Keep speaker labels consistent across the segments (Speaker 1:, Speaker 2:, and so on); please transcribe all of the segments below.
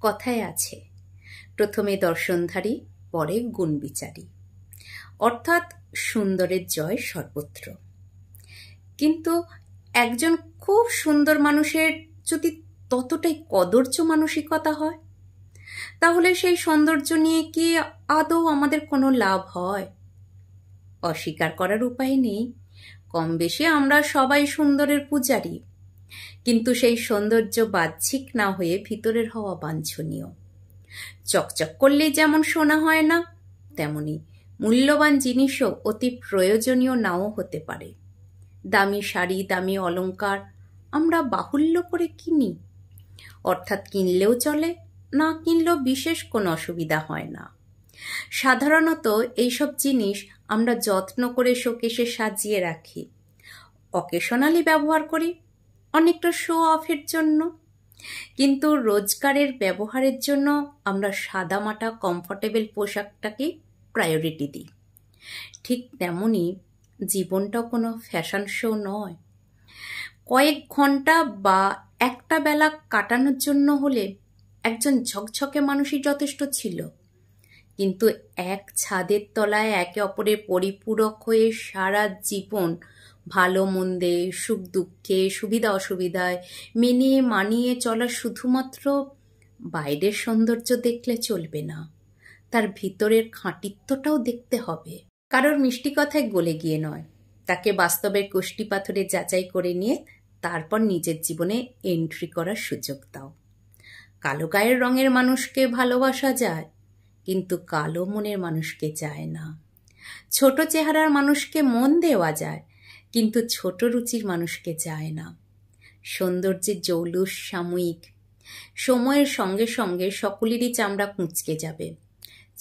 Speaker 1: কথায় আছে, প্রথমে দর্শনধারী, পরে গুণবিচারী, অর্থাৎ সুন্দরের জয় সর্বত্র। কিন্তু একজন খুব সুন্দর মানুষের যদি ততটাই কদর্য মানসিকতা হয়, তাহলে সেই সৌন্দর্য নিয়ে কি আদৌ আমাদের কোনো লাভ হয়? অস্বীকার করার উপায় নেই, কম বেশি আমরা সবাই সুন্দরের পূজারী। কিন্তু সেই সৌন্দর্য বাহ্যিক না হয়ে ভিতরের হওয়া বাঞ্ছনীয়। চকচক করলেই যেমন সোনা হয় না, তেমনি মূল্যবান জিনিসও অতি প্রয়োজনীয় নাও হতে পারে। দামি শাড়ি, দামি অলংকার আমরা বাহুল্য করে কিনি, অর্থাৎ কিনলেও চলে, না কিনলেও বিশেষ কোনো অসুবিধা হয় না। সাধারণত এইসব জিনিস আমরা যত্ন করে শোকেসে সাজিয়ে রাখি, অকেশনালি ব্যবহার করি, অনেকটা শো অফের জন্য। কিন্তু রোজগারের ব্যবহারের জন্য আমরা সাদামাটা কমফোর্টেবল পোশাকটাকে প্রায়োরিটি দিই। ঠিক তেমনি জীবনটাও কোনো ফ্যাশন শো নয়। কয়েক ঘন্টা বা একটা বেলা কাটানোর জন্য হলে একজন ঝকঝকে মানুষই যথেষ্ট ছিল। কিন্তু এক ছাদের তলায় একে অপরের পরিপূরক হয়ে সারা জীবন ভালো মন্দে, সুখ দুঃখে, সুবিধা অসুবিধায় মেনে মানিয়ে চলা শুধুমাত্র বাইরের সৌন্দর্য দেখলে চলবে না, তার ভিতরের খাঁটিত্বটাও দেখতে হবে। কারোর মিষ্টি কথায় গলে গিয়ে নয়, তাকে বাস্তবের কষ্টি পাথরে যাচাই করে নিয়ে তারপর নিজের জীবনে এন্ট্রি করার সুযোগ দাও। কালো গায়ের রঙের মানুষকে ভালোবাসা যায়, কিন্তু কালো মনের মানুষকে যায় না। ছোট চেহারার মানুষকে মন দেওয়া যায়, কিন্তু ছোট রুচির মানুষকে যায় না। সৌন্দর্যের জৌলুস সাময়িক, সময়ের সঙ্গে সঙ্গে সকলেরই চামড়া কুঁচকে যাবে,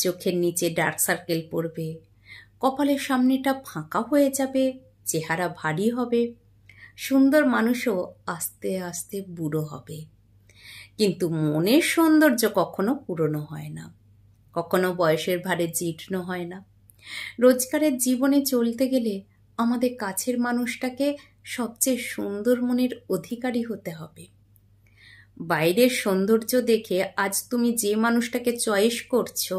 Speaker 1: চোখের নিচে ডার্ক সার্কেল পড়বে, কপালের সামনেটা ফাঁকা হয়ে যাবে, চেহারা ভারী হবে, সুন্দর মানুষও আস্তে আস্তে বুড়ো হবে। কিন্তু মনের সৌন্দর্য কখনো পুরনো হয় না, কখনো বয়সের ভারে জীর্ণ হয় না। রোজগারের জীবনে চলতে গেলে আমাদের কাছের মানুষটাকে সবচেয়ে সুন্দর মনের অধিকারী হতে হবে। বাইরের সৌন্দর্য দেখে আজ তুমি যে মানুষটাকে চয়েস করছো,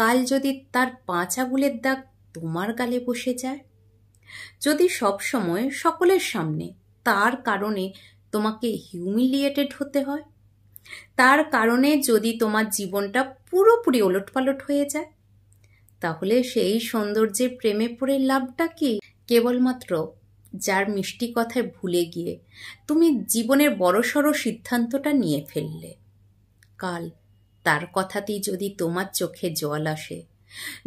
Speaker 1: কাল যদি তার 5 আঙুলের দাগ তোমার গালে বসে যায়, যদি সবসময় সকলের সামনে তার কারণে তোমাকে হিউমিলিয়েটেড হতে হয়, তার কারণে যদি তোমার জীবনটা পুরোপুরি ওলটপালট হয়ে যায়, তাহলে সেই সৌন্দর্যের প্রেমে পড়ে লাভটা কি? কেবলমাত্র যার মিষ্টি কথায় ভুলে গিয়ে তুমি জীবনের বড়সড় সিদ্ধান্তটা নিয়ে ফেললে। কাল তার কথাতেই যদি তোমার চোখে জল আসে,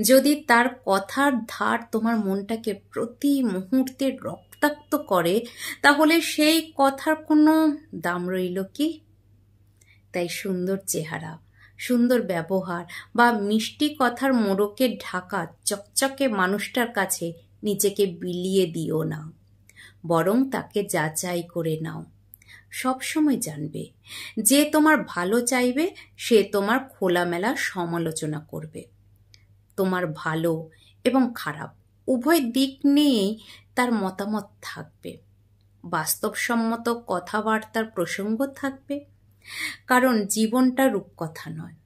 Speaker 1: যদি তার কথার ধার তোমার মনটাকে প্রতি মুহূর্তে রক্তাক্ত করে, তাহলে সেই কথার কোনো দাম রইল কি? তাই সুন্দর চেহারা, সুন্দর ব্যবহার বা মিষ্টি কথার মোড়কে ঢাকা চকচকে মানুষটার কাছে নিজেকে বিলিয়ে দিও না, বরং তাকে যাচাই করে নাও। সবসময় জানবে, যে তোমার ভালো চাইবে সে তোমার খোলামেলা সমালোচনা করবে। তোমার ভালো এবং খারাপ উভয় দিক নিয়েই তার মতামত থাকবে, বাস্তবসম্মত কথাবার্তার প্রসঙ্গ থাকবে, কারণ জীবনটা রূপকথা নয়।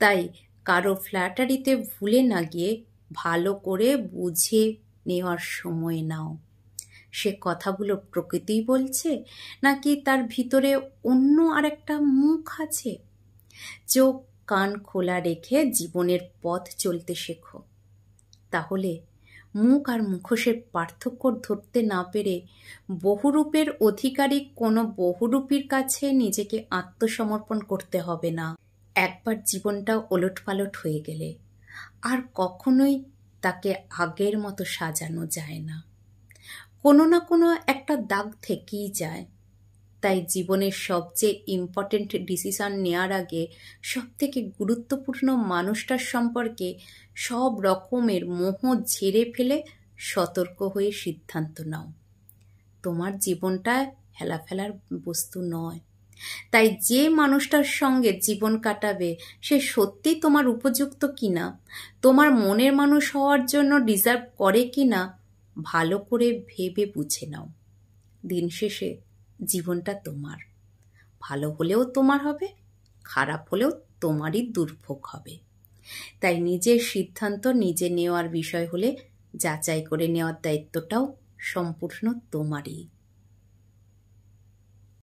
Speaker 1: তাই কারো ফ্ল্যাটারিতে ভুলে না গিয়ে ভালো করে বুঝে নেওয়ার সময় নাও। সে কথাগুলো প্রকৃতিই বলছে, নাকি তার ভিতরে অন্য আরেকটা মুখ আছে? চোখ কান খোলা রেখে জীবনের পথ চলতে শেখো। তাহলে মুখ আর মুখোশের পার্থক্য ধরতে না পেরে বহুরূপের অধিকারী কোনো বহুরূপীর কাছে নিজেকে আত্মসমর্পণ করতে হবে না। একবার জীবনটা ওলটপালট হয়ে গেলে আর কখনোই তাকে আগের মতো সাজানো যায় না। কোনো না কোনো একটা দাগ থেকেই যায়। তাই জীবনের সবচেয়ে ইম্পর্টেন্ট ডিসিশন নেওয়ার আগে সবথেকে গুরুত্বপূর্ণ মানুষটার সম্পর্কে সব রকমের মোহ ঝেড়ে ফেলে সতর্ক হয়ে সিদ্ধান্ত নাও। তোমার জীবনটা হেলাফেলার বস্তু নয়। তাই যে মানুষটার সঙ্গে জীবন কাটাবে সে সত্যি তোমার উপযুক্ত কিনা, তোমার মনের মানুষ হওয়ার জন্য ডিজার্ভ করে কিনা, ভালো করে ভেবে বুঝে নাও। দিন শেষে জীবনটা তোমার, ভালো হলেও তোমার হবে, খারাপ হলেও তোমারই দুর্ভোগ হবে। তাই নিজের সিদ্ধান্ত নিজে নেওয়ার বিষয় হলে যাচাই করে নেওয়ার দায়িত্বটাও সম্পূর্ণ তোমারই।